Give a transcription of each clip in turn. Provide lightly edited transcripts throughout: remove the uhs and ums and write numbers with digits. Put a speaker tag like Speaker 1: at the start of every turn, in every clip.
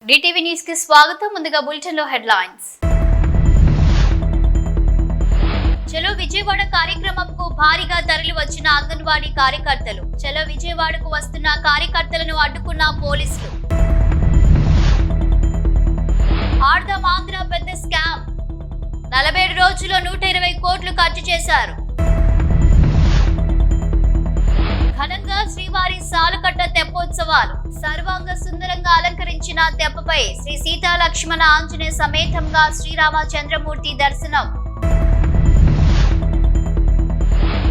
Speaker 1: DTV news కి స్వాగతం. ముందుగా బులెటిన్ లో హెడ్లైన్స్. చలో విజయవాడ కార్యక్రమంకు భారీగా తరలి వచ్చిన అంగన్వాడీ కార్యకర్తలు. చలో విజయవాడకు వస్తున్న కార్యకర్తలను అడ్డుకున్న పోలీసులు. ఆడదాం ఆంధ్ర పెద్ద స్కామ్. 47 రోజుల్లో 120 కోట్లు ఖర్చు చేశారు. ఘనంగా శ్రీవారి సాలకట్ల తెప్పోత్సవాలు. సర్వాంగ సుందరంగా అలంకరించిన తెప్పపై శ్రీ సీతా లక్ష్మణ ఆంజనేయ సమేతంగా శ్రీరామచంద్రమూర్తి దర్శనం.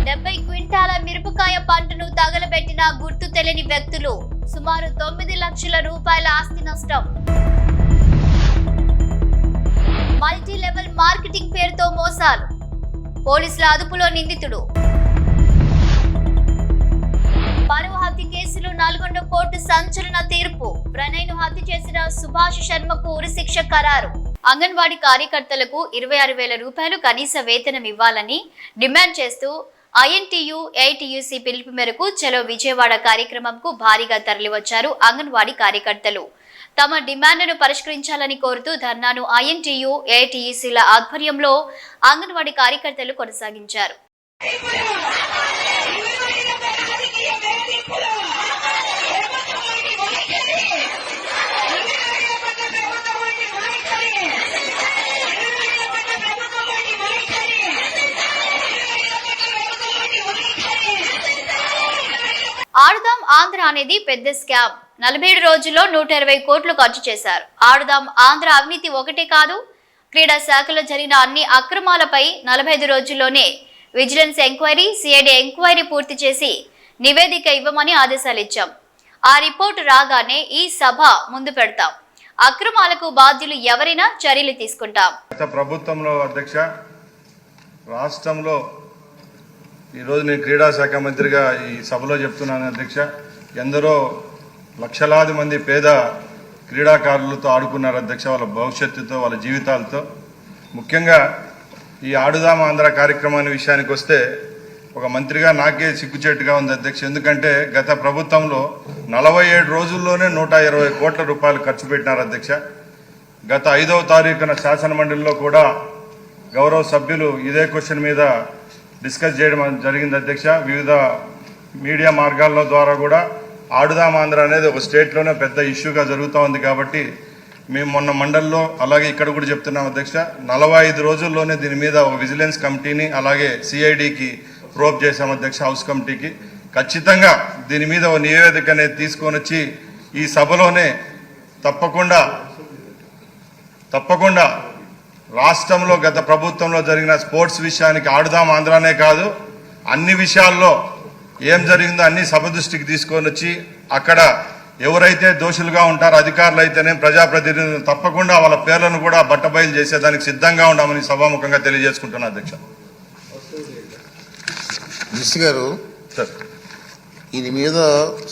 Speaker 1: 70 క్వింటాల మిరపకాయ పంటను తగలబెట్టిన గుర్తు తెలియని వ్యక్తులు. సుమారు 9 లక్షల రూపాయల ఆస్తి నష్టం. మల్టీ లెవెల్ మార్కెటింగ్ పేరుతో మోసాలు. పోలీసుల అదుపులో నిందితుడు. పరువు హత్య కేసులో 4 కోర్టు సంచలన తీర్పు. ప్రణయ్ను హత్య చేసిన సుభాష్ శర్మకు ఉరిశిక్ష ఖరారు. అంగన్వాడీ కార్యకర్తలకు 26,000 రూపాయలు కనీస వేతనం ఇవ్వాలని డిమాండ్ చేస్తూ ఐఎన్టీయూ ఏఐటీయూసీ పిలుపు మేరకు చలో విజయవాడ కార్యక్రమంకు భారీగా తరలివచ్చారు అంగన్వాడీ కార్యకర్తలు. తమ డిమాండ్ను పరిష్కరించాలని కోరుతూ ధర్నాను ఐఎన్టీయూ ఏఐటీయూసీల ఆధ్వర్యంలో అంగన్వాడీ కార్యకర్తలు కొనసాగించారు. ఆడుదాం ఆంధ్ర అనేది పెద్ద స్కామ్. 47 రోజుల్లో 120 కోట్లు ఖర్చు చేశారు. ఆడుదాం ఆంధ్ర అవినీతి ఒకటే కాదు, క్రీడా శాఖలో జరిగిన అన్ని అక్రమాలపై 45 రోజుల్లోనే విజిలెన్స్ ఎంక్వైరీ, సిఐడి ఎంక్వైరీ పూర్తి చేసి నివేదిక ఇవ్వమని ఆదేశాలు ఇచ్చాం. ఆ రిపోర్టు రాగానే ఈ సభ ముందు పెడతాం. అక్రమాలకు బాధ్యులు ఎవరైనా చర్యలు తీసుకుంటాం.
Speaker 2: ప్రభుత్వంలో అధ్యక్ష, రాష్ట్రంలో ఈరోజు నేను క్రీడా శాఖ మంత్రిగా ఈ సభలో చెప్తున్నాను అధ్యక్ష. ఎందరో లక్షలాది మంది పేద క్రీడాకారులతో ఆడుకున్నారు అధ్యక్ష, వాళ్ళ భవిష్యత్తుతో, వాళ్ళ జీవితాలతో. ముఖ్యంగా ఈ ఆడుదాం ఆంధ్ర కార్యక్రమాన్ని విషయానికి వస్తే ఒక మంత్రిగా నాకే సిగ్గుచేటుగా ఉంది అధ్యక్ష. ఎందుకంటే గత ప్రభుత్వంలో 47 రోజుల్లోనే 120 కోట్ల రూపాయలు ఖర్చు పెట్టినారు అధ్యక్ష. గత 5వ తారీఖున శాసనమండలిలో కూడా గౌరవ సభ్యులు ఇదే క్వశ్చన్ మీద డిస్కస్ చేయడం జరిగింది అధ్యక్ష. వివిధ మీడియా మార్గాల ద్వారా కూడా ఆడుదాం ఆంధ్ర అనేది ఒక స్టేట్లోనే పెద్ద ఇష్యూగా జరుగుతూ ఉంది. కాబట్టి మేము మొన్న మండలిలో అలాగే ఇక్కడ కూడా చెప్తున్నాం అధ్యక్ష, 45 రోజుల్లోనే దీని మీద ఒక విజిలెన్స్ కమిటీని అలాగే సిఐడికి ప్రోబ్ చేశాం అధ్యక్ష, హౌస్ కమిటీకి. ఖచ్చితంగా దీని మీద ఒక నివేదిక అనేది తీసుకొని వచ్చి ఈ సభలోనే తప్పకుండా రాష్ట్రంలో గత ప్రభుత్వంలో జరిగిన స్పోర్ట్స్ విషయానికి ఆడుదాం ఆంధ్రానే కాదు, అన్ని విషయాల్లో ఏం జరిగిందో అన్ని సభ దృష్టికి తీసుకొని వచ్చి అక్కడ ఎవరైతే దోషులుగా ఉంటారో అధికారులు అయితేనే ప్రజాప్రతినిధులు తప్పకుండా వాళ్ళ పేర్లను కూడా బట్టబయలు చేసేదానికి సిద్ధంగా ఉన్నామని సభాముఖంగా తెలియజేసుకుంటున్నా అధ్యక్ష.
Speaker 3: మినిస్టర్ గారు, దీని మీద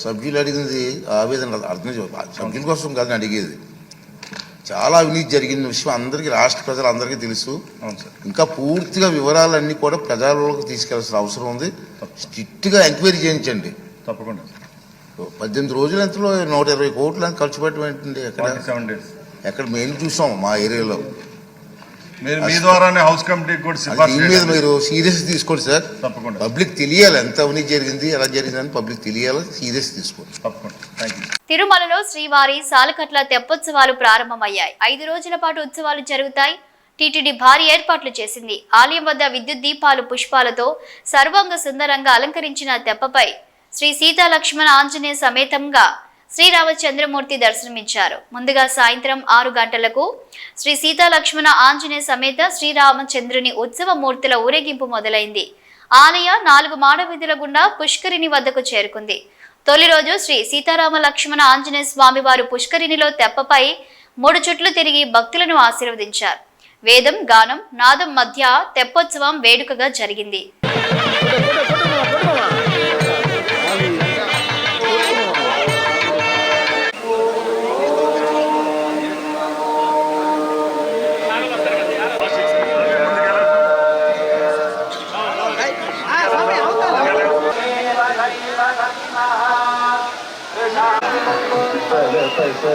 Speaker 3: సభ్యులు అడిగినది ఆవేదన అర్థం సభ్యుల కోసం కాదని అడిగేది. చాలా అవినీతి జరిగిన విషయం అందరికీ, రాష్ట్ర ప్రజలందరికీ తెలుసు. ఇంకా పూర్తిగా వివరాలన్నీ కూడా ప్రజల్లోకి తీసుకెళ్లాల్సిన అవసరం ఉంది. స్ట్రిక్ట్గా ఎంక్వైరీ చేయించండి
Speaker 2: తప్పకుండా.
Speaker 3: 18 రోజుల ఎంతలో 120 కోట్లు అని ఖర్చు పెట్టమండి. ఎక్కడ మేము చూసాం మా ఏరియాలో.
Speaker 2: మీ ద్వారానే హౌస్ కమిటీకి కూడా
Speaker 3: దీని మీద మీరు సీరియస్ తీసుకోండి సార్. తప్పకుండా పబ్లిక్ తెలియాలి ఎంత అవినీతి జరిగింది, ఎలా జరిగిందని పబ్లిక్ తెలియాలి. సీరియస్ తీసుకోండి తప్పకుండా.
Speaker 1: తిరుమలలో శ్రీవారి సాలకట్ల తెప్పోత్సవాలు ప్రారంభమయ్యాయి. 5 రోజుల పాటు ఉత్సవాలు జరుగుతాయి. టీటీడీ భారీ ఏర్పాట్లు చేసింది. ఆలయం వద్ద విద్యుత్ దీపాలు, పుష్పాలతో సర్వాంగ సుందరంగా అలంకరించిన తెప్పపై శ్రీ సీతా లక్ష్మణ ఆంజనేయ సమేతంగా శ్రీరామచంద్రమూర్తి దర్శనమిచ్చారు. ముందుగా సాయంత్రం 6 గంటలకు శ్రీ సీతా లక్ష్మణ ఆంజనేయ సమేత శ్రీరామచంద్రుని ఉత్సవ మూర్తుల ఊరేగింపు మొదలైంది. ఆలయ 4 మాడవీధుల గుండా పుష్కరిణి వద్దకు చేరుకుంది. తొలి రోజు శ్రీ సీతారామ లక్ష్మణ ఆంజనేయ స్వామి వారు పుష్కరిణిలో తెప్పపై 3 చుట్లు తిరిగి భక్తులను ఆశీర్వదించారు. వేదం, గానం, నాదం మధ్య తెప్పోత్సవం వేడుకగా జరిగింది.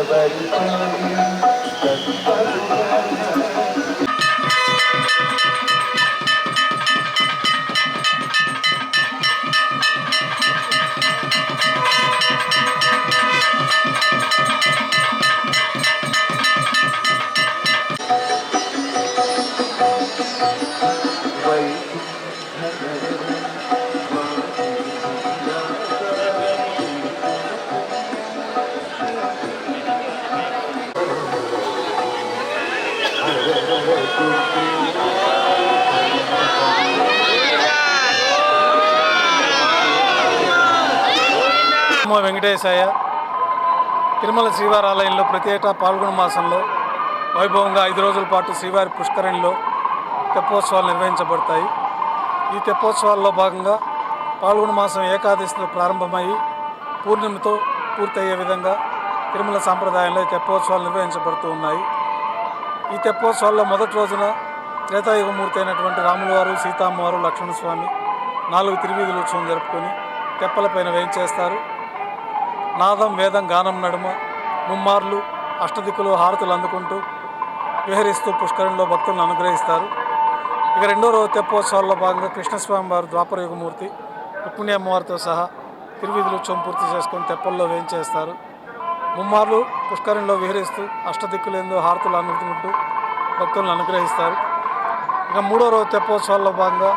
Speaker 4: Bye. వెంకటేశయ్య తిరుమల శ్రీవారి ఆలయంలో ప్రతి ఏటా పాల్గొన మాసంలో వైభవంగా 5 రోజుల పాటు శ్రీవారి పుష్కరిణిలో తెప్పోత్సవాలు నిర్వహించబడతాయి. ఈ తెప్పోత్సవాల్లో భాగంగా పాల్గొన మాసం ఏకాదశితో ప్రారంభమయ్యి పూర్ణిమతో పూర్తయ్యే విధంగా తిరుమల సాంప్రదాయంలో ఈ తెప్పోత్సవాలు నిర్వహించబడుతూ ఉన్నాయి. ఈ తెప్పోత్సవాల్లో మొదటి రోజున త్రేతాయుగమూర్తి అయినటువంటి రాములవారు, సీతామ్మవారు, లక్ష్మణస్వామి 4 తిరువీధుల ఉత్సవం జరుపుకొని తెప్పలపైన వేయించేస్తారు. నాదం వేదం గానం నడుమ ముమ్మార్లు అష్టదిక్కులు హారతులు అందుకుంటూ విహరిస్తూ పుష్కరంలో భక్తులను అనుగ్రహిస్తారు. ఇక రెండో రోజు తెప్పోత్సవాల్లో భాగంగా కృష్ణస్వామి వారు ద్వాపరయుగమూర్తి రుక్మిణి అమ్మవారితో సహా తిరువీధుల ఉత్సవం పూర్తి చేసుకొని తెప్పల్లో వేయించేస్తారు. ముమ్మార్లు పుష్కరంలో విహరిస్తూ అష్టదిక్కులందు హారతులు అందుకుంటూ భక్తులను అనుగ్రహిస్తారు. ఇక మూడో రోజు తెప్పోత్సవాల్లో భాగంగా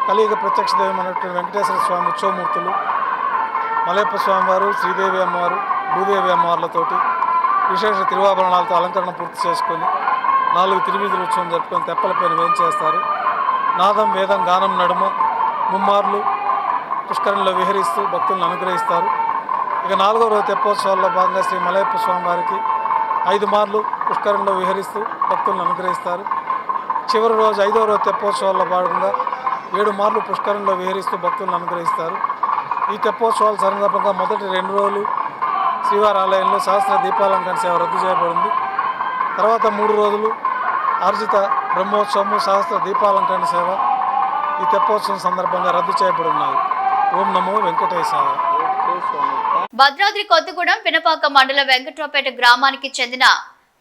Speaker 4: కలియుగ ప్రత్యక్ష దైవం అనేటువంటి వెంకటేశ్వర స్వామి ఉత్సవమూర్తులు మలయప్ప స్వామివారు, శ్రీదేవి అమ్మవారు, భూదేవి అమ్మవార్లతోటి విశేష తిరువాభరణాలతో అలంకరణ పూర్తి చేసుకొని 4 తిరువీధుల ఉత్సవం జరుపుకొని తెప్పలపైన వేయించేస్తారు. నాదం వేదం గానం నడుమ ముమ్మార్లు పుష్కరంలో విహరిస్తూ భక్తులను అనుగ్రహిస్తారు. ఇక 4వ రోజు తెప్పోత్సవాల్లో భాగంగా శ్రీ మలయప్ప స్వామివారికి 5 మార్లు పుష్కరంలో విహరిస్తూ భక్తులను అనుగ్రహిస్తారు. చివరి రోజు 5వ రోజు తెప్పోత్సవాల్లో భాగంగా 7 మార్లు పుష్కరంలో విహరిస్తూ భక్తులను అనుగ్రహిస్తారు. ఈ తెప్పోత్సవాల సందర్భంగా మొదటి 2 రోజులు శ్రీవారి ఆలయంలో సహస్ర దీపాలంకరణ సేవ రద్దు చేయబడింది. తర్వాత 3 రోజులు ఆర్జిత బ్రహ్మోత్సవము, సహస్ర దీపాలంకరణ సేవ ఈ తెప్పోత్సవం సందర్భంగా రద్దు చేయబడి ఉన్నాయి. ఓం నమో వెంకటేశాయ.
Speaker 1: భద్రాద్రి కొత్తగూడెం పినపాక మండల వెంకట్రావుపేట గ్రామానికి చెందిన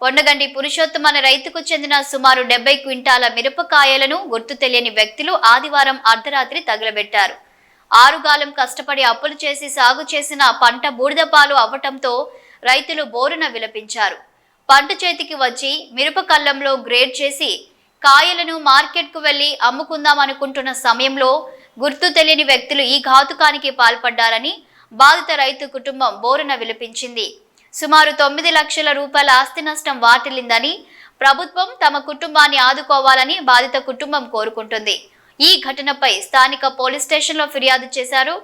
Speaker 1: పొన్నగండి పురుషోత్తమ అనే రైతుకు చెందిన సుమారు 70 క్వింటాల మిరపకాయలను గుర్తు తెలియని వ్యక్తులు ఆదివారం అర్ధరాత్రి తగలబెట్టారు. 6 గాలం కష్టపడి అప్పులు చేసి సాగు చేసిన పంట బూడిదపాలు అవ్వటంతో రైతులు బోరున విలపించారు. పంట చేతికి వచ్చి మిరప కళ్ళంలో గ్రేడ్ చేసి కాయలను మార్కెట్కు వెళ్లి అమ్ముకుందామనుకుంటున్న సమయంలో గుర్తు తెలియని వ్యక్తులు ఈ ఘాతుకానికి పాల్పడ్డారని బాధిత రైతు కుటుంబం బోరున విలపించింది. సుమారు 9 లక్షల రూపాయల ఆస్తి నష్టం వాటిల్లిందని, ప్రభుత్వం తమ కుటుంబాన్ని ఆదుకోవాలని బాధిత కుటుంబం కోరుకుంటుంది. ఈ ఘటనపై స్థానిక పోలీస్ స్టేషన్లో ఫిర్యాదు చేశారు.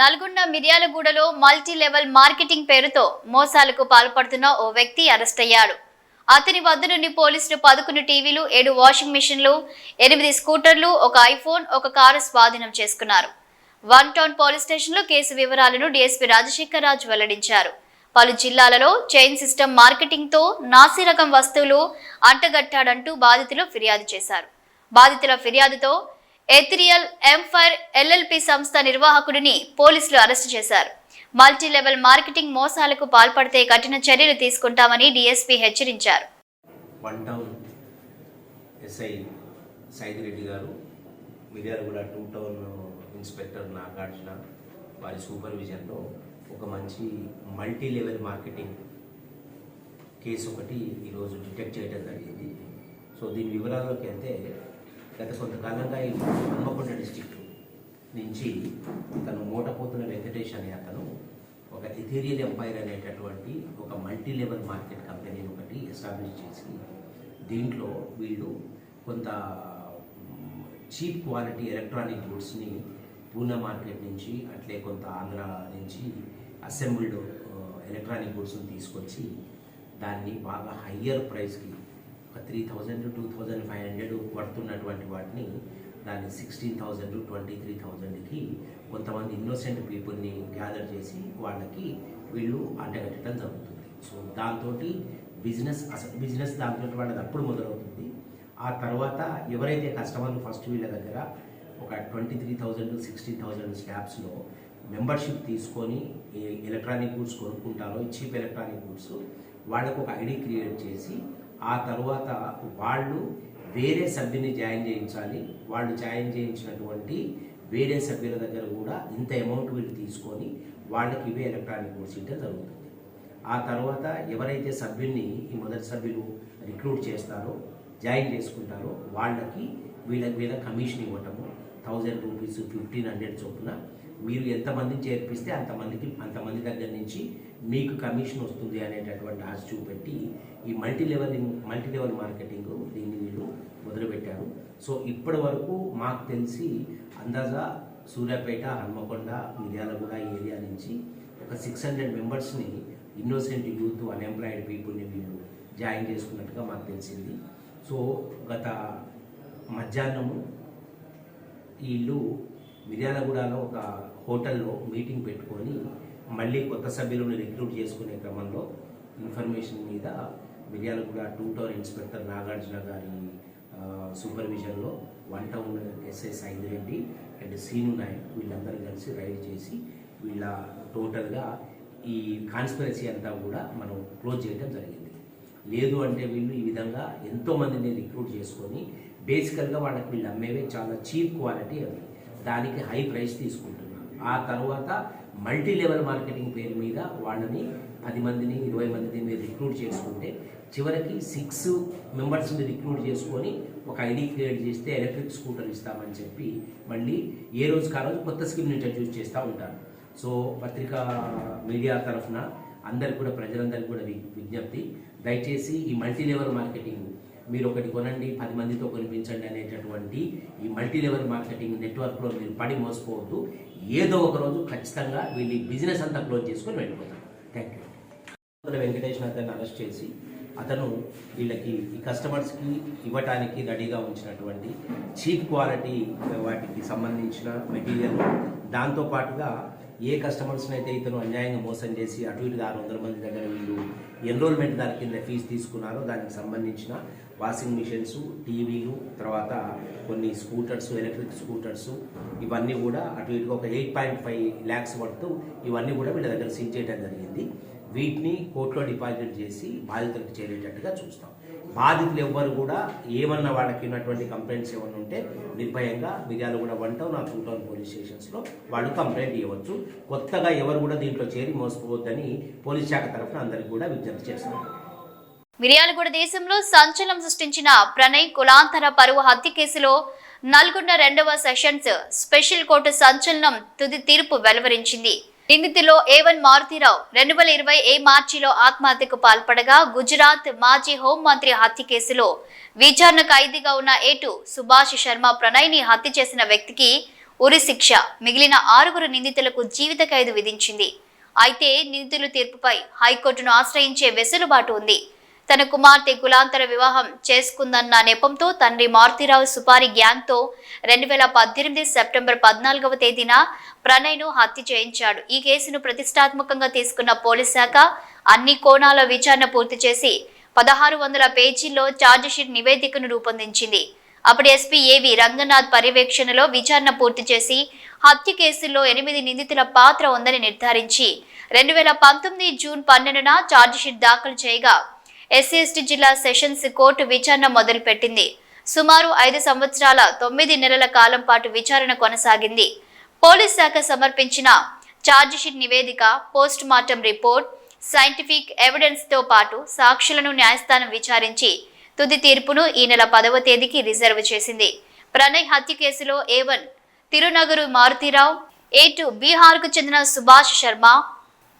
Speaker 1: నల్గొండ మిర్యాలగూడలో మల్టీ లెవెల్ మార్కెటింగ్ పేరుతో మోసాలకు పాల్పడుతున్న ఓ వ్యక్తి అరెస్ట్ అయ్యాడు. అతని వద్ద నుండి పోలీసులు 11 టీవీలు, 7 వాషింగ్ మిషన్లు, 8 స్కూటర్లు, ఒక ఐఫోన్, ఒక కారు స్వాధీనం చేసుకున్నారు. 1 టౌన్ పోలీస్ స్టేషన్లో కేసు వివరాలను డీఎస్పీ రాజశేఖర్ రాజు వెల్లడించారు. పలు జిల్లాలలో చైన్ సిస్టమ్ మార్కెటింగ్ తో నాసి రకం వస్తువులు అంటగట్టాడంటూ బాధితులు ఫిర్యాదు చేశారు. బాధితుల ఫిర్యాదుతో ఎథిరియల్ ఎంఫైర్ ఎల్ఎల్పి సంస్థ నిర్వాహకుడిని పోలీసులు అరెస్టు చేశారు. మల్టీ లెవెల్ మార్కెటింగ్ మోసాలకు పాల్పడితే కఠిన చర్యలు తీసుకుంటామని డీఎస్పీ హెచ్చరించారు.
Speaker 5: 1 టౌన్ ఎస్ఐ సైదిరెడ్డి గారు, మిర్యాలగూడ 2 టౌన్ ఇన్స్పెక్టర్ నాగార్జున వారి సూపర్విజన్లో ఒక మంచి మల్టీ లెవెల్ మార్కెటింగ్ కేసు ఒకటి ఈరోజు డిటెక్ట్ చేయడం జరిగింది. సో దీని వివరాల్లోకి వెళ్తే, గత కొంతకాలంగా ఈ హన్మకొండ డిస్టిక్ నుంచి తను మోటపోతున్న వెంకటేష్ అనే అతను ఒక ఎథీరియల్ ఎంపైర్ అనేటటువంటి ఒక మల్టీ లెవెల్ మార్కెట్ కంపెనీని ఒకటి ఎస్టాబ్లిష్ చేసి, దీంట్లో వీళ్ళు కొంత చీప్ క్వాలిటీ ఎలక్ట్రానిక్ గూడ్స్ని పూనా మార్కెట్ నుంచి, అట్లే కొంత ఆంధ్ర నుంచి అసెంబ్ల్డ్ ఎలక్ట్రానిక్ గూడ్స్ని తీసుకొచ్చి దాన్ని బాగా హయ్యర్ ప్రైస్కి ఒక 3,000 to 2,500 పడుతున్నటువంటి వాటిని దాన్ని 16,000 to 23,000కి కొంతమంది ఇన్నోసెంట్ పీపుల్ని గ్యాదర్ చేసి వాళ్ళకి వీళ్ళు అంటగట్టడం జరుగుతుంది. సో దాంతో బిజినెస్ దాంతో వాళ్ళది అప్పుడు మొదలవుతుంది. ఆ తర్వాత ఎవరైతే కస్టమర్లు ఫస్ట్ వీళ్ళ దగ్గర ఒక 23,000 to 16,000 స్టాఫ్స్లో మెంబర్షిప్ తీసుకొని ఎలక్ట్రానిక్ గూడ్స్ కొనుక్కుంటారో చీప్ ఎలక్ట్రానిక్ గూడ్స్ వాళ్ళకు ఒక ఐడి క్రియేట్ చేసి ఆ తర్వాత వాళ్ళు వేరే సభ్యుని జాయిన్ చేయించాలి. వాళ్ళు జాయిన్ చేయించినటువంటి వేరే సభ్యుల దగ్గర కూడా ఇంత అమౌంట్ వీళ్ళు తీసుకొని వాళ్ళకి ఇవే ఎలక్ట్రానిక్ గూడ్స్ ఇవ్వడం జరుగుతుంది. ఆ తర్వాత ఎవరైతే సభ్యుల్ని ఈ మొదటి సభ్యులు రిక్రూట్ చేస్తారో జాయిన్ చేసుకుంటారో వాళ్ళకి వీళ్ళ కమిషన్ ఇవ్వటము 1,000 రూపీస్ 1,500 చొప్పున మీరు ఎంతమందిని చేర్పిస్తే అంతమంది దగ్గర నుంచి మీకు కమిషన్ వస్తుంది అనేటటువంటి ఆశ చూపెట్టి ఈ మల్టీ లెవెల్ మార్కెటింగ్ దీన్ని వీళ్ళు మొదలుపెట్టారు. సో ఇప్పటి వరకు మాకు తెలిసి అందాజా సూర్యాపేట, హన్మకొండ, మిర్యాలగూడ ఈ ఏరియా నుంచి ఒక 600 మెంబర్స్ని ఇన్నోసెంట్ యూత్, అన్ఎంప్లాయిడ్ పీపుల్ని వీళ్ళు జాయిన్ చేసుకున్నట్టుగా మాకు తెలిసింది. సో గత మధ్యాహ్నము వీళ్ళు మిర్యాలగూడలో ఒక హోటల్లో మీటింగ్ పెట్టుకొని మళ్ళీ కొత్త సభ్యులను రిక్రూట్ చేసుకునే క్రమంలో ఇన్ఫర్మేషన్ మీద మిర్యాలగూడ 2 టౌన్ ఇన్స్పెక్టర్ నాగార్జున గారి సూపర్విజన్లో 1 town SI Saidireddy and Seenu Nayak వీళ్ళందరూ కలిసి రైడ్ చేసి వీళ్ళ టోటల్గా ఈ కాన్స్పిరసీ అంతా కూడా మనం క్లోజ్ చేయడం జరిగింది. లేదు అంటే వీళ్ళు ఈ విధంగా ఎంతోమందిని రిక్రూట్ చేసుకొని బేసికల్గా వాళ్ళకి వీళ్ళు అమ్మేవే చాలా చీప్ క్వాలిటీ అవి, దానికి హై ప్రైస్ తీసుకుంటున్నారు. ఆ తర్వాత మల్టీ లెవెల్ మార్కెటింగ్ పేరు మీద వాళ్ళని 10 మందిని 20 మందిని మీరు రిక్రూట్ చేసుకుంటే చివరికి 6 మెంబర్స్ని రిక్రూట్ చేసుకొని ఒక ఐడి క్రియేట్ చేస్తే ఎలక్ట్రిక్ స్కూటర్ ఇస్తామని చెప్పి మళ్ళీ ఏ రోజుకి ఆ రోజు కొత్త స్కీమ్ని ఇంట్రడ్యూస్ చేస్తూ ఉంటారు. సో పత్రికా మీడియా తరఫున అందరికి కూడా ప్రజలందరికీ కూడా విజ్ఞప్తి, దయచేసి ఈ మల్టీ లెవెల్ మార్కెటింగ్ మీరు ఒకటి కొనండి 10 మందితో కొనిపించండి అనేటటువంటి ఈ మల్టీ లెవెల్ మార్కెటింగ్ నెట్వర్క్లో మీరు పడి మోసపోవద్దు. ఏదో ఒక రోజు ఖచ్చితంగా వీళ్ళు బిజినెస్ అంతా క్లోజ్ చేసుకొని వెళ్ళిపోతారు. Thank you. వెంకటేష్ అతన్ని అరెస్ట్ చేసి అతను వీళ్ళకి ఈ కస్టమర్స్కి ఇవ్వటానికి రెడీగా ఉంచినటువంటి చీప్ క్వాలిటీ వాటికి సంబంధించిన మెటీరియల్, దాంతోపాటుగా ఏ కస్టమర్స్ని అయితే ఇతను అన్యాయంగా మోసం చేసి అటు ఇటు 600 మంది దగ్గర వీళ్ళు ఎన్రోల్మెంట్ దాని కింద ఫీజు తీసుకున్నారో దానికి సంబంధించిన వాషింగ్ మిషన్స్, టీవీలు, తర్వాత కొన్ని స్కూటర్స్, ఎలక్ట్రిక్ స్కూటర్స్, ఇవన్నీ కూడా అటు ఇటుగా ఒక 8.5 lakhs వర్త్ ఇవన్నీ కూడా వీళ్ళ దగ్గర సీజ్ చేయడం జరిగింది. వీటిని కోర్టులో డిపాజిట్ చేసి బాధితులకు చేరేటట్టుగా చూస్తాం. బాధితులు ఎవ్వరు కూడా ఏమన్నా వాళ్ళకి ఉన్నటువంటి కంప్లైంట్స్ ఏమన్నా ఉంటే నిర్భయంగా మిర్యాలగూడ 1 టౌన్ ఆ 2 టౌన్ పోలీస్ స్టేషన్స్లో వాళ్ళు కంప్లైంట్ ఇవ్వచ్చు. కొత్తగా ఎవరు కూడా దీంట్లో చేరి మోసపోవద్దని పోలీస్ శాఖ తరఫున అందరికీ కూడా విజ్ఞప్తి చేస్తున్నారు.
Speaker 1: మిర్యాలగూడ దేశంలో సంచలనం సృష్టించిన ప్రణయ్ కులాంతర పరువు హత్య కేసులో నల్గొండ 2వ సెషన్స్ స్పెషల్ కోర్టు సంచలనం తుది తీర్పు వెలువరించింది. నిందితులో A1 మారుతీరావు 2020 మార్చిలో ఆత్మహత్యకు పాల్పడగా గుజరాత్ మాజీ హోంమంత్రి హత్య కేసులో విచారణ ఖైదీగా ఉన్న A2 సుభాష్ శర్మ ప్రణయ్ని హత్య చేసిన వ్యక్తికి ఉరి శిక్ష, మిగిలిన 6 నిందితులకు జీవిత ఖైదు విధించింది. అయితే నిందితుల తీర్పుపై హైకోర్టును ఆశ్రయించే వెసులుబాటు ఉంది. తన కుమార్తె కులాంతర వివాహం చేసుకుందన్న నెపంతో తండ్రి మారుతీరావు సుపారి గ్యాంగ్తో 2018 సెప్టెంబర్ 14వ తేదీన ప్రణయ్ను హత్య చేయించాడు. ఈ కేసును ప్రతిష్టాత్మకంగా తీసుకున్న పోలీస్ శాఖ అన్ని కోణాల విచారణ పూర్తి చేసి 1600 పేజీల్లో ఛార్జిషీట్ నివేదికను రూపొందించింది. అప్పుడు ఎస్పీ ఏవి రంగనాథ్ పర్యవేక్షణలో విచారణ పూర్తి చేసి హత్య కేసుల్లో 8 నిందితుల పాత్ర ఉందని నిర్ధారించి 2019 జూన్ 12న ఛార్జిషీట్ దాఖలు చేయగా SC/ST జిల్లా సెషన్స్ కోర్టు విచారణ మొదలుపెట్టింది. సుమారు 5 సంవత్సరాల 9 నెలల కాలం పాటు విచారణ కొనసాగింది. పోలీస్ శాఖ సమర్పించిన ఛార్జిషీట్ నివేదిక, post mortem report, scientific evidence తో పాటు సాక్షులను న్యాయస్థానం విచారించి తుది తీర్పును ఈ నెల 10వ తేదీకి రిజర్వ్ చేసింది. ప్రణయ్ హత్య కేసులో A1 తిరునగరు మారుతీరావు, A2 బీహార్కు చెందిన సుభాష్ శర్మ,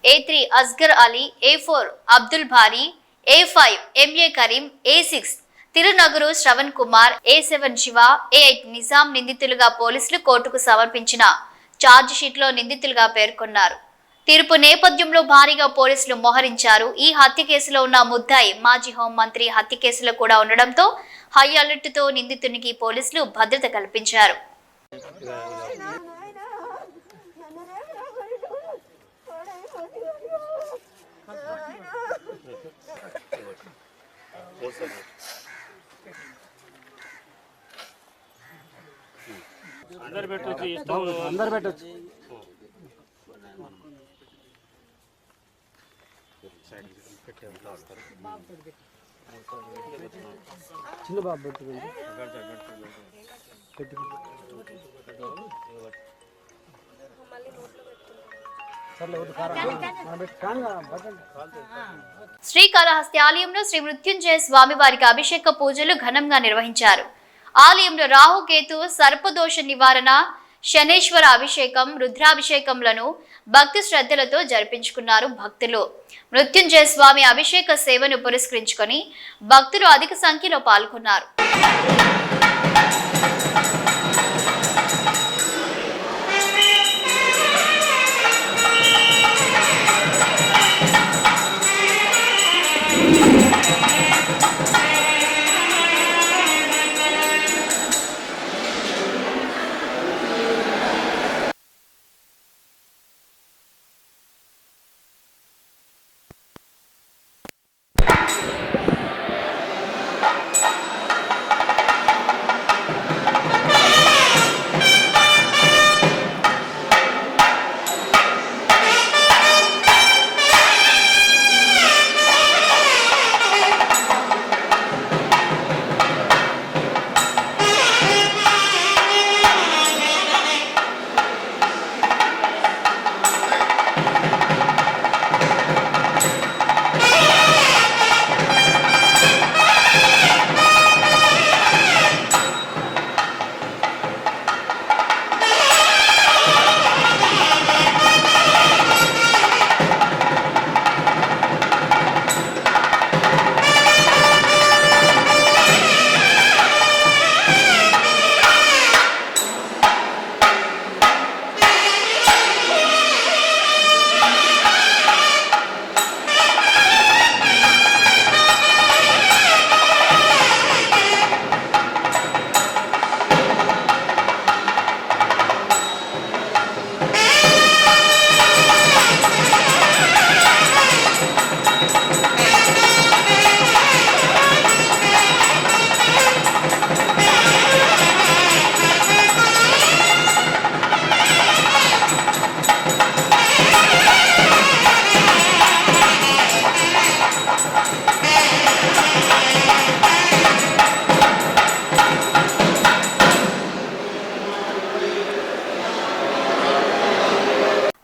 Speaker 1: A3 అస్గర్ అలీ, A4 అబ్దుల్ భారీ, A5 MA Karim, A6 Tirunagaru Shravan Kumar, A7 Shiva, A8 Nizam నిందితులుగా పోలీసులు కోర్టుకు సమర్పించిన ఛార్జిషీట్లో నిందితులుగా పేర్కొన్నారు. తీర్పు నేపథ్యంలో భారీగా పోలీసులు మోహరించారు. ఈ హత్య కేసులో ఉన్న ముద్దాయి మాజీ హోంమంత్రి హత్య కేసులో కూడా ఉండడంతో హై అలర్ట్ తో నిందితునికి పోలీసులు భద్రత కల్పించారు.
Speaker 6: అందరు పెట్టచ్చు. చిన్న బాబు పెట్టుకోండి.
Speaker 1: శ్రీకాళహస్తి ఆలయంలో శ్రీ మృత్యుంజయ స్వామి వారికి అభిషేక పూజలు ఘనంగా నిర్వహించారు. ఆలయంలో రాహుకేతు సర్పదోష నివారణ, శనేశ్వర అభిషేకం, రుద్రాభిషేకంలను భక్తి శ్రద్ధలతో జరిపించుకున్నారు భక్తులు. మృత్యుంజయ స్వామి అభిషేక సేవను పురస్కరించుకొని భక్తులు అధిక సంఖ్యలో పాల్గొన్నారు.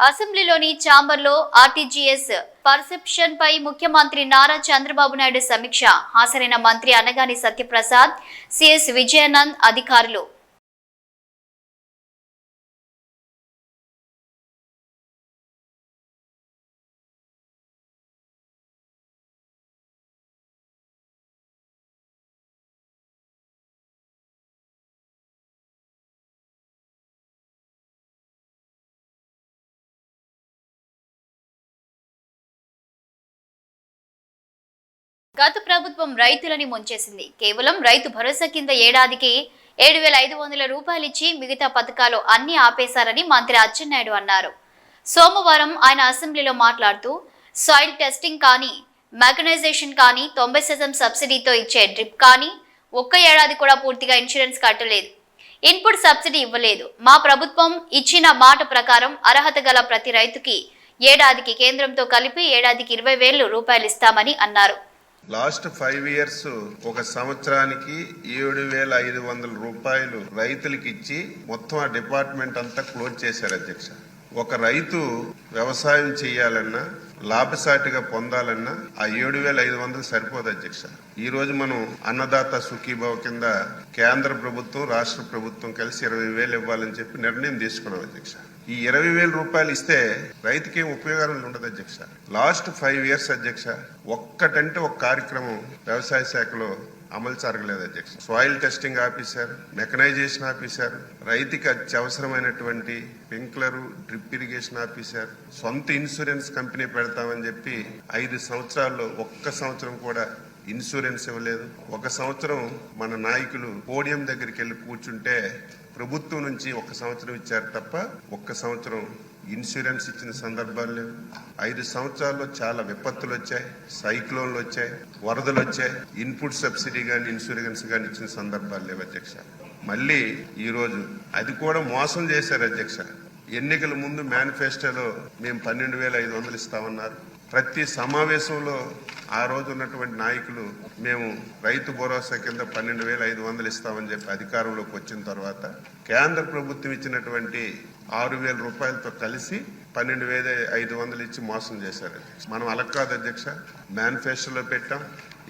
Speaker 1: అసెంబ్లీలోని ఛాంబర్లో ఆర్టీజీఎస్ పర్సెప్షన్ పై ముఖ్యమంత్రి నారా చంద్రబాబు నాయుడు సమీక్ష. హాజరైన మంత్రి అనగాని సత్యప్రసాద్, సిఎస్ విజయానంద్ అధికారులు. గత ప్రభుత్వం రైతులని ముంచేసింది. కేవలం రైతు భరోసా కింద ఏడాదికి 7,500 రూపాయలు ఇచ్చి మిగతా పథకాలు అన్ని ఆపేశారని మంత్రి అచ్చెన్నాయుడు అన్నారు. సోమవారం ఆయన అసెంబ్లీలో మాట్లాడుతూ సాయిల్ టెస్టింగ్ కానీ, మెకనైజేషన్ కానీ, 90% సబ్సిడీతో ఇచ్చే డ్రిప్ కానీ ఒక్క ఏడాది కూడా పూర్తిగా ఇన్సూరెన్స్ కట్టలేదు, ఇన్పుట్ సబ్సిడీ ఇవ్వలేదు. మా ప్రభుత్వం ఇచ్చిన మాట ప్రకారం అర్హత గల ప్రతి రైతుకి ఏడాదికి కేంద్రంతో కలిపి ఏడాదికి 20,000 రూపాయలు ఇస్తామని అన్నారు.
Speaker 7: లాస్ట్ 5 ఇయర్స్ ఒక సంవత్సరానికి 7,500 రూపాయలు రైతులకి ఇచ్చి మొత్తం ఆ డిపార్ట్మెంట్ అంతా క్లోజ్ చేశారు అధ్యక్ష. ఒక రైతు వ్యవసాయం చేయాలన్నా, లాభసాటిగా పొందాలన్నా ఆ 7,500 సరిపోదు అధ్యక్ష. ఈ రోజు మనం అన్నదాత సుఖీభావ కింద కేంద్ర ప్రభుత్వం, రాష్ట్ర ప్రభుత్వం కలిసి 20,000 ఇవ్వాలని చెప్పి నిర్ణయం తీసుకున్నాం అధ్యక్ష. ఈ 20,000 రూపాయలు ఇస్తే రైతుకి ఏం ఉపయోగం ఉండదు అధ్యక్ష. లాస్ట్ 5 ఇయర్స్ అధ్యక్ష ఒక్కటంటే ఒక కార్యక్రమం వ్యవసాయ శాఖలో అమలు జరగలేదు అధ్యక్ష. సాయిల్ టెస్టింగ్ ఆపేశారు, మెకనైజేషన్ ఆపేశారు, రైతుకి అత్యవసరమైనటువంటి స్ప్రింక్లర్, డ్రిప్ ఇరిగేషన్ ఆపేశారు, సొంత ఇన్సూరెన్స్ కంపెనీ పెడతామని చెప్పి 5 సంవత్సరాల్లో ఒక్క సంవత్సరం కూడా ఇన్సూరెన్స్ ఇవ్వలేదు. ఒక సంవత్సరం మన నాయకులు పోడియం దగ్గరికి వెళ్ళి కూర్చుంటే ప్రభుత్వం నుంచి 1 సంవత్సరం ఇచ్చారు తప్ప 1 సంవత్సరం ఇన్సూరెన్స్ ఇచ్చిన సందర్భాలు లేవు. 5 సంవత్సరాల్లో చాలా విపత్తులు వచ్చాయి, సైక్లోన్లు వచ్చాయి, వరదలు వచ్చాయి. ఇన్పుట్ సబ్సిడీ కానీ, ఇన్సూరెన్స్ కానీ ఇచ్చిన సందర్భాలు లేవు అధ్యక్ష. మళ్ళీ ఈరోజు అది కూడా మోసం చేశారు అధ్యక్ష. ఎన్నికల ముందు మేనిఫెస్టోలో మేము 12,500 ఇస్తామన్నారు. ప్రతి సమావేశంలో ఆ రోజు ఉన్నటువంటి నాయకులు మేము రైతు భరోసా కింద 12,500 ఇస్తామని చెప్పి అధికారంలోకి వచ్చిన తర్వాత కేంద్ర ప్రభుత్వం ఇచ్చినటువంటి 6,000 రూపాయలతో కలిసి 12,500 ఇచ్చి మోసం చేశారు. మనం అలా కాదు అధ్యక్ష. మేనిఫెస్టోలో పెట్టాం,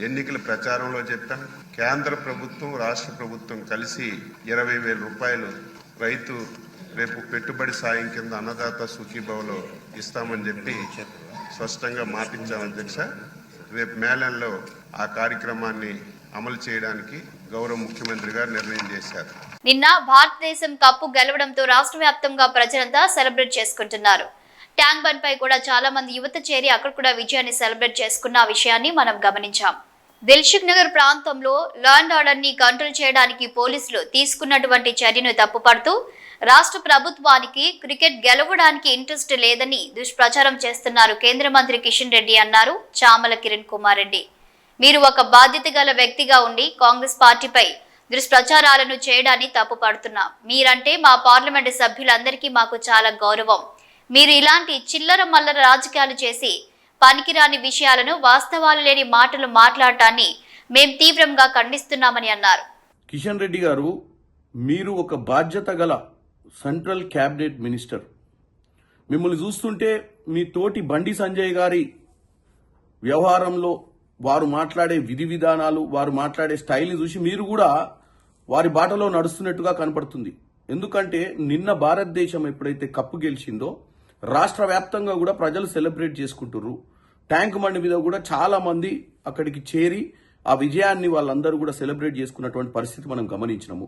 Speaker 7: ఎన్నికల ప్రచారంలో చెప్పాం. కేంద్ర ప్రభుత్వం రాష్ట్ర ప్రభుత్వం కలిసి 20,000 రూపాయలు రైతు రేపు పెట్టుబడి సాయం కింద అన్నదాత సుఖీభవలో ఇస్తామని చెప్పి స్పష్టంగా మాటించాం అధ్యక్ష. రేపు మేళంలో ఆ కార్యక్రమాన్ని అమలు చేయడానికి గౌరవ ముఖ్యమంత్రి గారు నిర్ణయం చేశారు.
Speaker 1: నిన్న భారతదేశం కప్పు గెలవడంతో రాష్ట్ర వ్యాప్తంగా ప్రజలంతా సెలబ్రేట్ చేసుకుంటున్నారు. ట్యాంక్ బండ్ పై కూడా చాలా మంది యువత చేరి అక్కడ కూడా విజయాన్ని సెలబ్రేట్ చేసుకున్న విషయాన్ని మనం గమనించాం. దిల్సుఖ్ నగర్ ప్రాంతంలో లా అండ్ ఆర్డర్ ని కంట్రోల్ చేయడానికి పోలీసులు తీసుకున్నటువంటి చర్యను తప్పుపడుతూ రాష్ట్ర ప్రభుత్వానికి క్రికెట్ గెలవడానికి ఇంట్రెస్ట్ లేదని దుష్ప్రచారం చేస్తున్నారు కేంద్ర మంత్రి కిషన్ రెడ్డి అన్నారు చామల కిరణ్ కుమార్ రెడ్డి. మీరు ఒక బాధ్యత గల వ్యక్తిగా ఉండి కాంగ్రెస్ పార్టీపై దుష్ప్రచారాలను చేయడాన్ని తప్పుపడుతున్నాం. మీరంటే మా పార్లమెంటు సభ్యులందరికీ మాకు చాలా గౌరవం. మీరు ఇలాంటి చిల్లర మల్లర రాజకీయాలు చేసి పనికిరాని విషయాలను, వాస్తవాలు లేని మాటలు మాట్లాడటాన్ని మేం తీవ్రంగా ఖండిస్తున్నామని అన్నారు.
Speaker 8: కిషన్ రెడ్డి గారు, మీరు ఒక బాధ్యత గల సెంట్రల్ క్యాబినెట్ మినిస్టర్. మిమ్మల్ని చూస్తుంటే మీ తోటి బండి సంజయ్ గారి వ్యవహారంలో వారు మాట్లాడే విధి విధానాలు, వారు మాట్లాడే స్టైల్ని చూసి మీరు కూడా వారి బాటలో నడుస్తున్నట్టుగా కనపడుతుంది. ఎందుకంటే నిన్న భారతదేశం ఎప్పుడైతే కప్పు గెలిచిందో రాష్ట్ర వ్యాప్తంగా కూడా ప్రజలు సెలబ్రేట్ చేసుకుంటున్నారు. ట్యాంక్ బండ్ మీద కూడా చాలా మంది అక్కడికి చేరి ఆ విజయాన్ని వాళ్ళందరూ కూడా సెలబ్రేట్ చేసుకున్నటువంటి పరిస్థితి మనం గమనించినాము.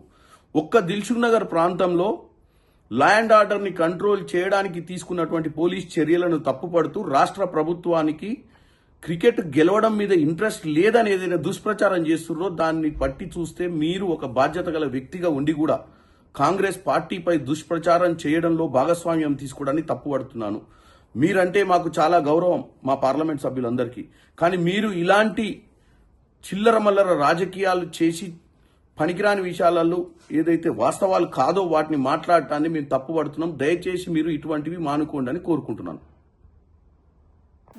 Speaker 8: ఒక్క దిల్సుఖ్ నగర్ ప్రాంతంలో లా అండ్ ఆర్డర్ ని కంట్రోల్ చేయడానికి తీసుకున్నటువంటి పోలీస్ చర్యలను తప్పుపడుతూ రాష్ట్ర ప్రభుత్వానికి క్రికెట్ గెలవడం మీద ఇంట్రెస్ట్ లేదని ఏదైనా దుష్ప్రచారం చేస్తున్నారో దాన్ని పట్టి చూస్తే మీరు ఒక బాధ్యత గల వ్యక్తిగా ఉండి కూడా కాంగ్రెస్ పార్టీపై దుష్ప్రచారం చేయడంలో భాగస్వామ్యం తీసుకోవడాన్ని తప్పుపడుతున్నాను. మీరంటే మాకు చాలా గౌరవం, మా పార్లమెంట్ సభ్యులందరికీ. కానీ మీరు ఇలాంటి చిల్లర మల్లర రాజకీయాలు చేసి పనికిరాని విషయాలలో ఏదైతే వాస్తవాలు కాదో వాటిని మాట్లాడటాన్ని మేము తప్పుపడుతున్నాం. దయచేసి మీరు ఇటువంటివి మానుకోండి అని కోరుకుంటున్నాను.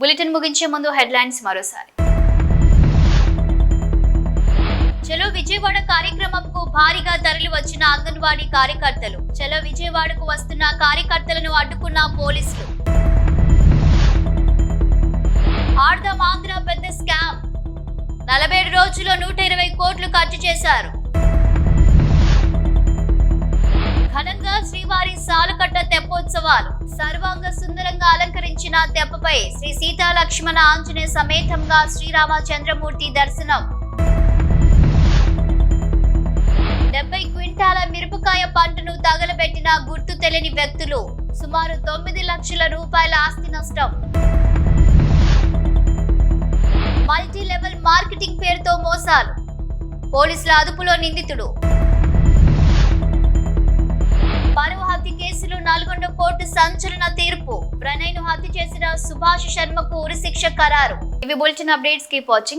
Speaker 1: బులెటిన్ ముగించే ముందు హెడ్లైన్స్ మరోసారి. చలో విజయవాడ కార్యక్రమంకు భారీగా తరలి వచ్చిన అంగన్వాడీ కార్యకర్తలు. చలో విజయవాడకు వస్తున్న కార్యకర్తలను అడ్డుకున్న పోలీసులు. ఆర్దం ఆంధ్ర పెద్ద స్కామ్. 47 రోజుల్లో 120 కోట్లు ఖర్చు చేశారు. ఘనంగా శ్రీవారి సాలకట్ల తెప్పోత్సవాలు. సర్వాంగ సుందరంగా అలంకరించిన తెప్పపై శ్రీ సీతా లక్ష్మణ ఆంజనేయ సమేతంగా శ్రీరామచంద్రమూర్తి దర్శనం. 70 క్వింటాల మిరపకాయ పంటను తగలబెట్టిన గుర్తు తెలియని వ్యక్తులు. సుమారు 9 లక్షల రూపాయల ఆస్తి నష్టం. మల్టీ లెవెల్ మార్కెటింగ్ పేరుతో మోసాలు. పోలీసుల అదుపులో నిందితుడు. పరువు హత్య కేసులో 4 కోర్టు సంచలన తీర్పు. ప్రణయ్ను హత్య చేసిన సుభాష్ శర్మకు ఉరిశిక్ష ఖరారు. ఇవి బులెటిన్ అప్డేట్స్. Keep watching.